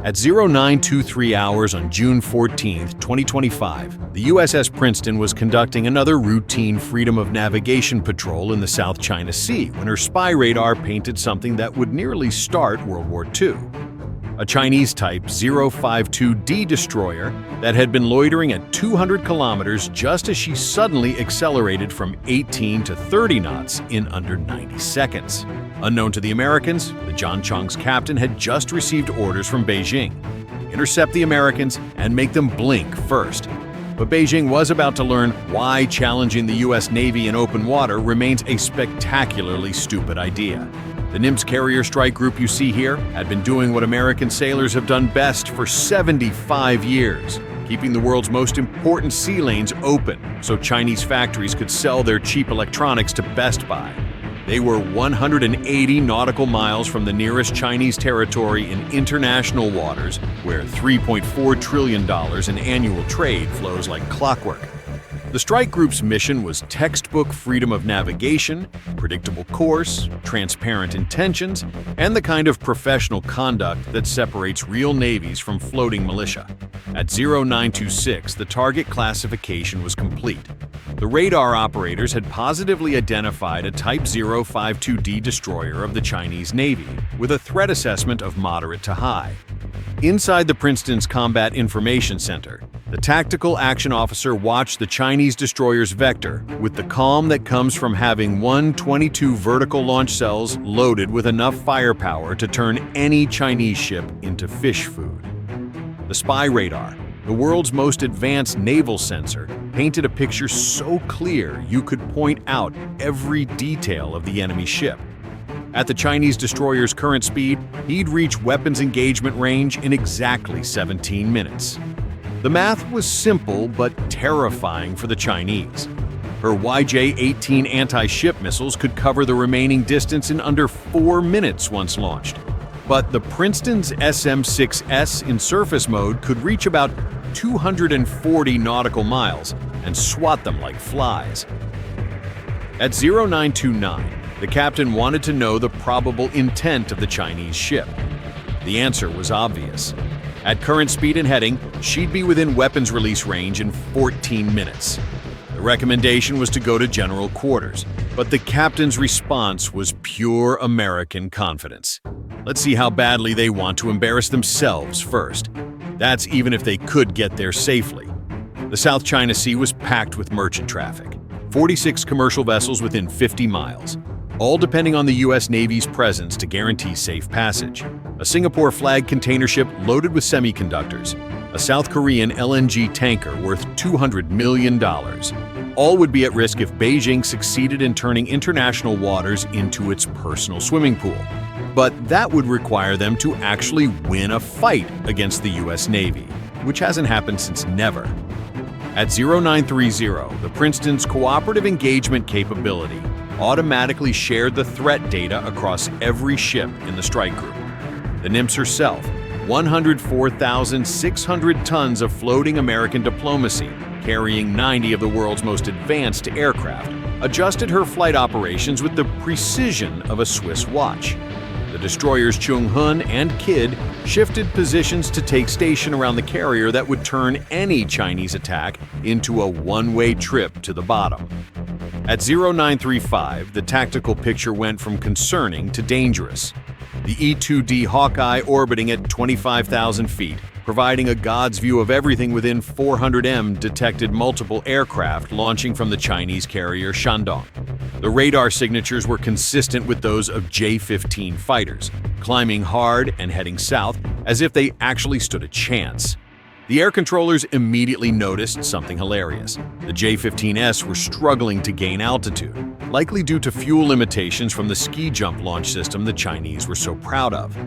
At 0923 hours on June 14, 2025, the USS Princeton was conducting another routine freedom of navigation patrol in the South China Sea when her spy radar painted something that would nearly start World War II. A Chinese Type 052D destroyer that had been loitering at 200 kilometers just as she suddenly accelerated from 18 to 30 knots in under 90 seconds. Unknown to the Americans, the Jiancheng's captain had just received orders from Beijing: intercept the Americans and make them blink first. But Beijing was about to learn why challenging the US Navy in open water remains a spectacularly stupid idea. The Nimitz carrier strike group you see here had been doing what American sailors have done best for 75 years, keeping the world's most important sea lanes open so Chinese factories could sell their cheap electronics to Best Buy. They were 180 nautical miles from the nearest Chinese territory in international waters where $3.4 trillion in annual trade flows like clockwork. The strike group's mission was textbook freedom of navigation, predictable course, transparent intentions, and the kind of professional conduct that separates real navies from floating militia. At 0926, the target classification was complete. The radar operators had positively identified a Type 052D destroyer of the Chinese Navy, with a threat assessment of moderate to high. Inside the Princeton's Combat Information Center, the tactical action officer watched the Chinese destroyer's vector with the calm that comes from having 122 vertical launch cells loaded with enough firepower to turn any Chinese ship into fish food. The spy radar, the world's most advanced naval sensor, painted a picture so clear you could point out every detail of the enemy ship. At the Chinese destroyer's current speed, he'd reach weapons engagement range in exactly 17 minutes. The math was simple but terrifying for the Chinese. Her YJ-18 anti-ship missiles could cover the remaining distance in under 4 minutes once launched. But the Princeton's SM-6S in surface mode could reach about 240 nautical miles and swat them like flies. At 0929, the captain wanted to know the probable intent of the Chinese ship. The answer was obvious. At current speed and heading, she'd be within weapons release range in 14 minutes. The recommendation was to go to general quarters, but the captain's response was pure American confidence. Let's see how badly they want to embarrass themselves first. That's even if they could get there safely. The South China Sea was packed with merchant traffic, 46 commercial vessels within 50 miles, all depending on the U.S. Navy's presence to guarantee safe passage. A Singapore flag container ship loaded with semiconductors, a South Korean LNG tanker worth $200 million. All would be at risk if Beijing succeeded in turning international waters into its personal swimming pool. But that would require them to actually win a fight against the U.S. Navy, which hasn't happened since never. At 0930, the Princeton's cooperative engagement capability automatically shared the threat data across every ship in the strike group. The Nimitz herself, 104,600 tons of floating American diplomacy, carrying 90 of the world's most advanced aircraft, adjusted her flight operations with the precision of a Swiss watch. The destroyers Chung Hun and Kidd shifted positions to take station around the carrier that would turn any Chinese attack into a one-way trip to the bottom. At 0935, the tactical picture went from concerning to dangerous. The E-2D Hawkeye orbiting at 25,000 feet, providing a God's view of everything within 400 m, detected multiple aircraft launching from the Chinese carrier Shandong. The radar signatures were consistent with those of J-15 fighters, climbing hard and heading south as if they actually stood a chance. The air controllers immediately noticed something hilarious. The J-15S were struggling to gain altitude, likely due to fuel limitations from the ski jump launch system the Chinese were so proud of.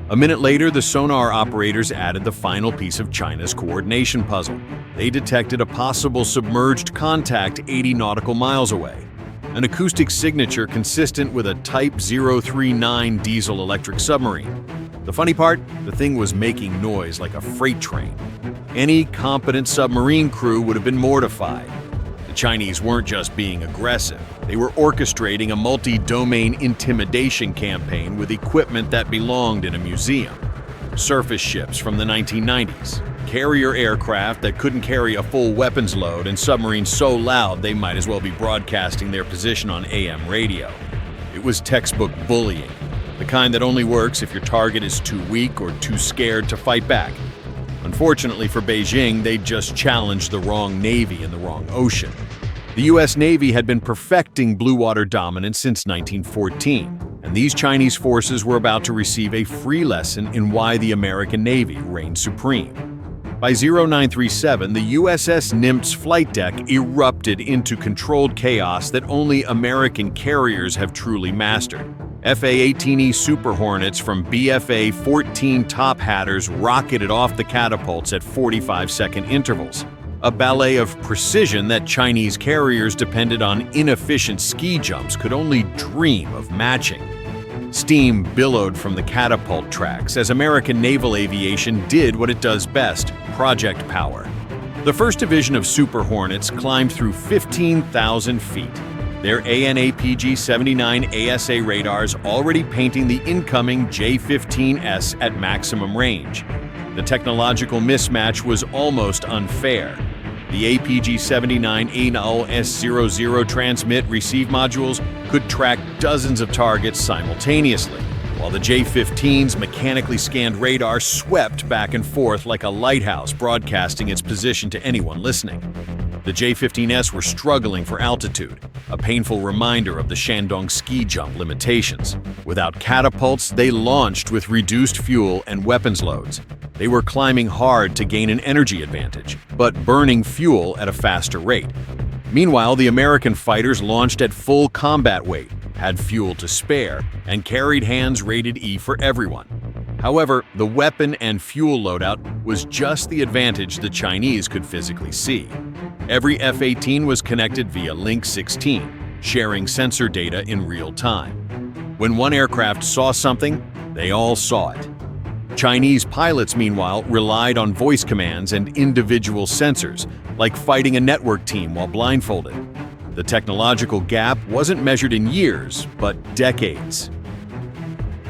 A minute later, the sonar operators added the final piece of China's coordination puzzle. They detected a possible submerged contact 80 nautical miles away, an acoustic signature consistent with a Type 039 diesel-electric submarine. The funny part, the thing was making noise like a freight train. Any competent submarine crew would have been mortified. The Chinese weren't just being aggressive. They were orchestrating a multi-domain intimidation campaign with equipment that belonged in a museum. surface ships from the 1990s, carrier aircraft that couldn't carry a full weapons load, and submarines so loud they might as well be broadcasting their position on AM radio. It was textbook bullying, the kind that only works if your target is too weak or too scared to fight back. Unfortunately for Beijing, they just challenged the wrong navy in the wrong ocean. The US Navy had been perfecting blue water dominance since 1914, and these Chinese forces were about to receive a free lesson in why the American Navy reigned supreme. By 0937, the USS Nymph's flight deck erupted into controlled chaos that only American carriers have truly mastered. FA-18E Super Hornets from BFA-14 Top Hatters rocketed off the catapults at 45-second intervals, a ballet of precision that Chinese carriers depended on inefficient ski jumps could only dream of matching. Steam billowed from the catapult tracks as American naval aviation did what it does best: project power. The 1st Division of Super Hornets climbed through 15,000 feet, their AN/APG-79 ASA radars already painting the incoming J-15S at maximum range. The technological mismatch was almost unfair. The APG-79 ANUL S00 transmit-receive modules could track dozens of targets simultaneously, while the J-15's mechanically scanned radar swept back and forth like a lighthouse broadcasting its position to anyone listening. The J-15S were struggling for altitude, a painful reminder of the Shandong ski jump limitations. Without catapults, they launched with reduced fuel and weapons loads. They were climbing hard to gain an energy advantage, but burning fuel at a faster rate. Meanwhile, the American fighters launched at full combat weight, had fuel to spare, and carried hands rated E for everyone. However, the weapon and fuel loadout was just the advantage the Chinese could physically see. Every F-18 was connected via Link 16, sharing sensor data in real time. When one aircraft saw something, they all saw it. Chinese pilots, meanwhile, relied on voice commands and individual sensors, like fighting a network team while blindfolded. The technological gap wasn't measured in years, but decades.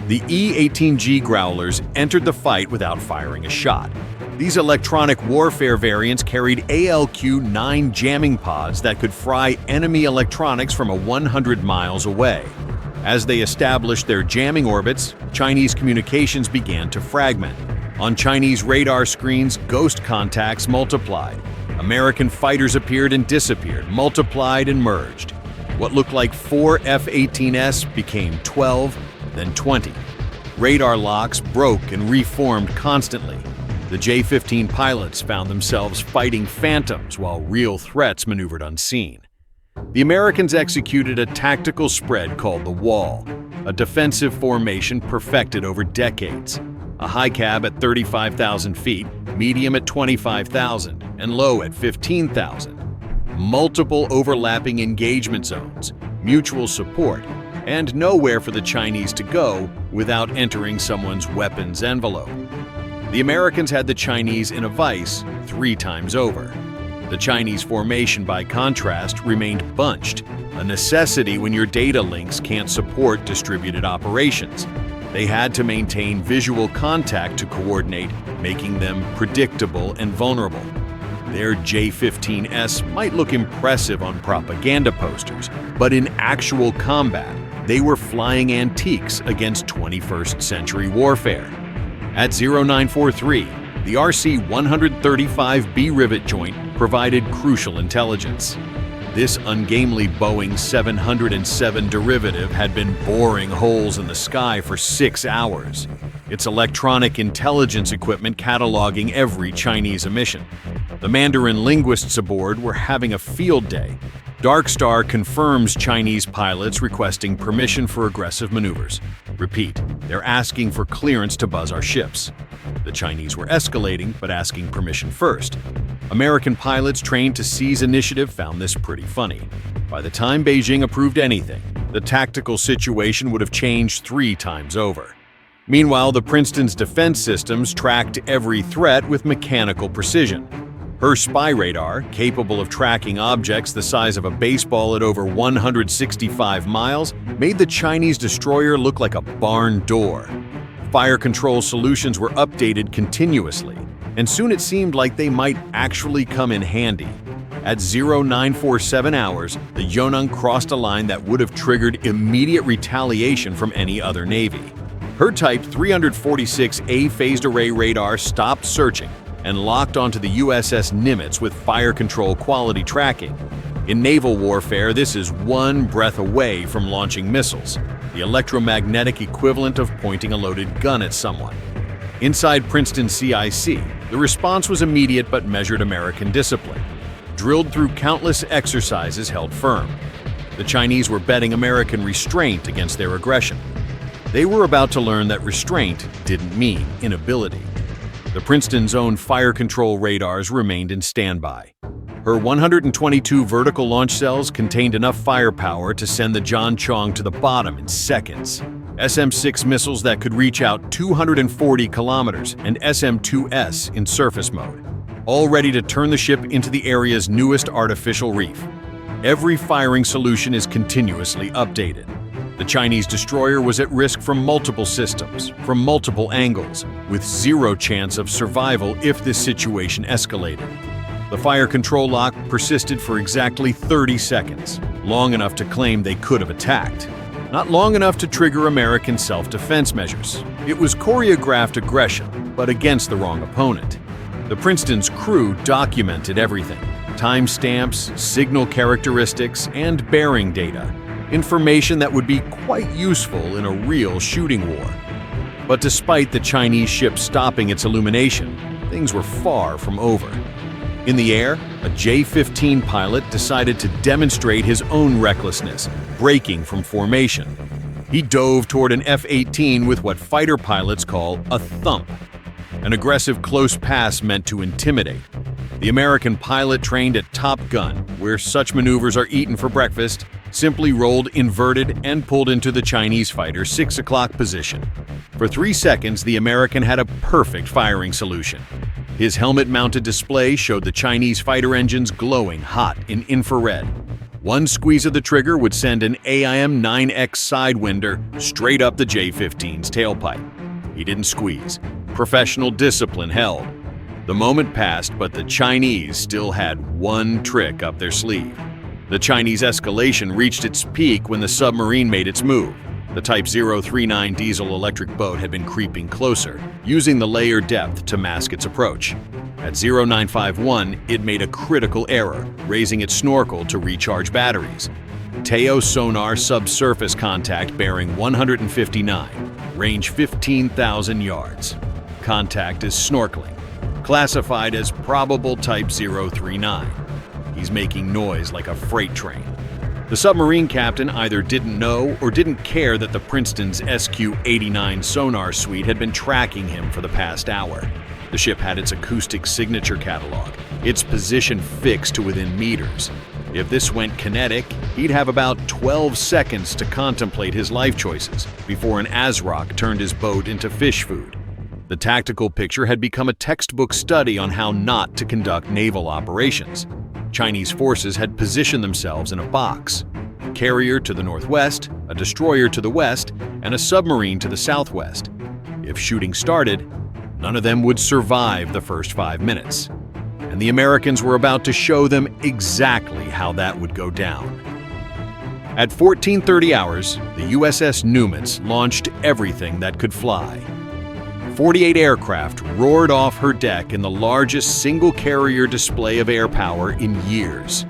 The E-18G Growlers entered the fight without firing a shot. These electronic warfare variants carried ALQ-9 jamming pods that could fry enemy electronics from 100 miles away. As they established their jamming orbits, Chinese communications began to fragment. On Chinese radar screens, ghost contacts multiplied. American fighters appeared and disappeared, multiplied and merged. What looked like 4 F-18S became 12, then 20. Radar locks broke and reformed constantly. The J-15 pilots found themselves fighting phantoms while real threats maneuvered unseen. The Americans executed a tactical spread called the Wall, a defensive formation perfected over decades. A high cab at 35,000 feet, medium at 25,000, and low at 15,000. Multiple overlapping engagement zones, mutual support, and nowhere for the Chinese to go without entering someone's weapons envelope. The Americans had the Chinese in a vice 3 times over. The Chinese formation, by contrast, remained bunched, a necessity when your data links can't support distributed operations. They had to maintain visual contact to coordinate, making them predictable and vulnerable. Their J-15S might look impressive on propaganda posters, but in actual combat, they were flying antiques against 21st century warfare. At 0943, the RC-135B rivet joint provided crucial intelligence. This ungainly Boeing 707 derivative had been boring holes in the sky for 6 hours, its electronic intelligence equipment cataloging every Chinese emission. The Mandarin linguists aboard were having a field day. Dark Star confirms Chinese pilots requesting permission for aggressive maneuvers. Repeat, they're asking for clearance to buzz our ships. The Chinese were escalating, but asking permission first. American pilots trained to seize initiative found this pretty funny. By the time Beijing approved anything, the tactical situation would have changed 3 times over. Meanwhile, the Princeton's defense systems tracked every threat with mechanical precision. Her spy radar, capable of tracking objects the size of a baseball at over 165 miles, made the Chinese destroyer look like a barn door. Fire control solutions were updated continuously, and soon it seemed like they might actually come in handy. At 0947 hours, the Yoneng crossed a line that would have triggered immediate retaliation from any other navy. Her Type 346A phased array radar stopped searching and locked onto the USS Nimitz with fire control quality tracking. In naval warfare, this is one breath away from launching missiles, the electromagnetic equivalent of pointing a loaded gun at someone. Inside Princeton CIC, the response was immediate but measured American discipline. Drilled through countless exercises held firm. The Chinese were betting American restraint against their aggression. They were about to learn that restraint didn't mean inability. The Princeton's own fire control radars remained in standby. Her 122 vertical launch cells contained enough firepower to send the John Chong to the bottom in seconds. SM-6 missiles that could reach out 240 kilometers and SM-2S in surface mode, all ready to turn the ship into the area's newest artificial reef. Every firing solution is continuously updated. The Chinese destroyer was at risk from multiple systems, from multiple angles, with zero chance of survival if this situation escalated. The fire control lock persisted for exactly 30 seconds, long enough to claim they could have attacked. Not long enough to trigger American self-defense measures. It was choreographed aggression, but against the wrong opponent. The Princeton's crew documented everything: timestamps, signal characteristics, and bearing data. Information that would be quite useful in a real shooting war. But despite the Chinese ship stopping its illumination, things were far from over. In the air, a J-15 pilot decided to demonstrate his own recklessness, breaking from formation. He dove toward an F-18 with what fighter pilots call a thump, an aggressive close pass meant to intimidate. The American pilot trained at Top Gun, where such maneuvers are eaten for breakfast, simply rolled inverted and pulled into the Chinese fighter's 6 o'clock position. For 3 seconds, the American had a perfect firing solution. His helmet-mounted display showed the Chinese fighter engines glowing hot in infrared. One squeeze of the trigger would send an AIM-9X Sidewinder straight up the J-15's tailpipe. He didn't squeeze. Professional discipline held. The moment passed, but the Chinese still had one trick up their sleeve. The Chinese escalation reached its peak when the submarine made its move. The Type 039 diesel-electric boat had been creeping closer, using the layer depth to mask its approach. At 0951, it made a critical error, raising its snorkel to recharge batteries. Teo sonar subsurface contact bearing 159, range 15,000 yards. Contact is snorkeling, classified as probable Type 039. He's making noise like a freight train. The submarine captain either didn't know or didn't care that the Princeton's SQ-89 sonar suite had been tracking him for the past hour. The ship had its acoustic signature catalog, its position fixed to within meters. If this went kinetic, he'd have about 12 seconds to contemplate his life choices before an ASROC turned his boat into fish food. The tactical picture had become a textbook study on how not to conduct naval operations. Chinese forces had positioned themselves in a box: a carrier to the northwest, a destroyer to the west, and a submarine to the southwest. If shooting started, none of them would survive the first 5 minutes. And the Americans were about to show them exactly how that would go down. At 14:30 hours, the USS Nimitz launched everything that could fly. 48 aircraft roared off her deck in the largest single-carrier display of air power in years.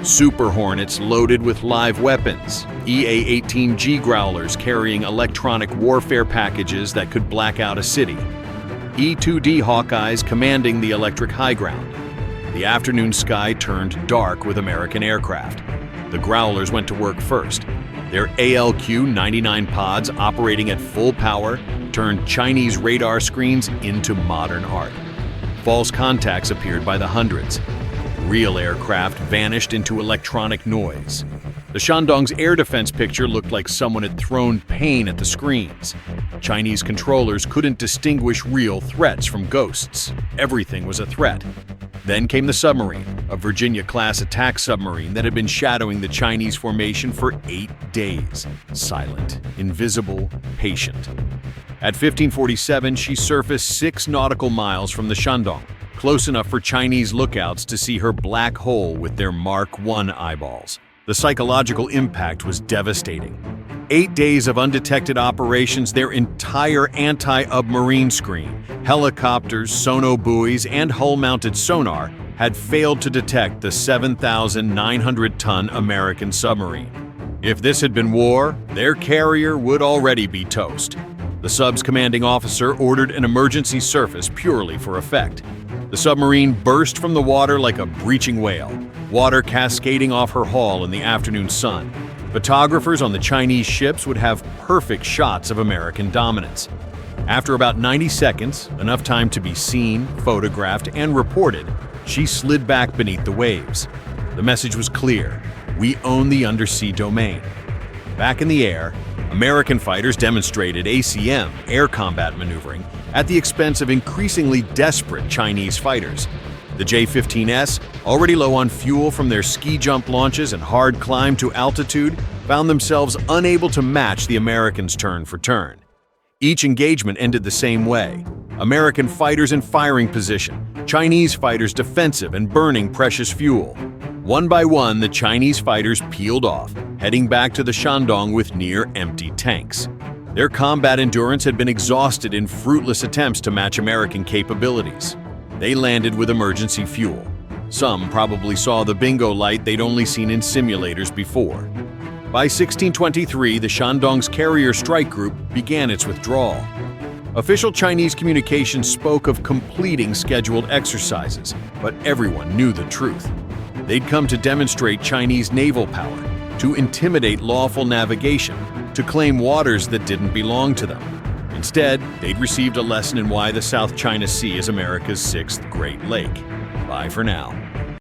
Super Hornets loaded with live weapons, EA-18G Growlers carrying electronic warfare packages that could black out a city, E-2D Hawkeyes commanding the electric high ground. The afternoon sky turned dark with American aircraft. The Growlers went to work first. Their ALQ-99 pods operating at full power turned Chinese radar screens into modern art. False contacts appeared by the hundreds. Real aircraft vanished into electronic noise. The Shandong's air defense picture looked like someone had thrown pain at the screens. Chinese controllers couldn't distinguish real threats from ghosts. Everything was a threat. Then came the submarine, a Virginia-class attack submarine that had been shadowing the Chinese formation for 8 days. Silent, invisible, patient. At 1547, she surfaced 6 nautical miles from the Shandong, close enough for Chinese lookouts to see her black hole with their Mark I eyeballs. The psychological impact was devastating. 8 days of undetected operations, their entire anti-submarine screen, helicopters, sonobuoys, and hull-mounted sonar had failed to detect the 7,900-ton American submarine. If this had been war, their carrier would already be toast. The sub's commanding officer ordered an emergency surface purely for effect. The submarine burst from the water like a breaching whale, water cascading off her hull in the afternoon sun. Photographers on the Chinese ships would have perfect shots of American dominance. After about 90 seconds, enough time to be seen, photographed, and reported, she slid back beneath the waves. The message was clear: we own the undersea domain. Back in the air, American fighters demonstrated ACM, air combat maneuvering, at the expense of increasingly desperate Chinese fighters. The J-15S, already low on fuel from their ski jump launches and hard climb to altitude, found themselves unable to match the Americans turn for turn. Each engagement ended the same way: American fighters in firing position, Chinese fighters defensive and burning precious fuel. One by one, the Chinese fighters peeled off, heading back to the Shandong with near-empty tanks. Their combat endurance had been exhausted in fruitless attempts to match American capabilities. They landed with emergency fuel. Some probably saw the bingo light they'd only seen in simulators before. By 1623, the Shandong's carrier strike group began its withdrawal. Official Chinese communications spoke of completing scheduled exercises, but everyone knew the truth. They'd come to demonstrate Chinese naval power, to intimidate lawful navigation, to claim waters that didn't belong to them. Instead, they'd received a lesson in why the South China Sea is America's 6th Great Lake. Bye for now.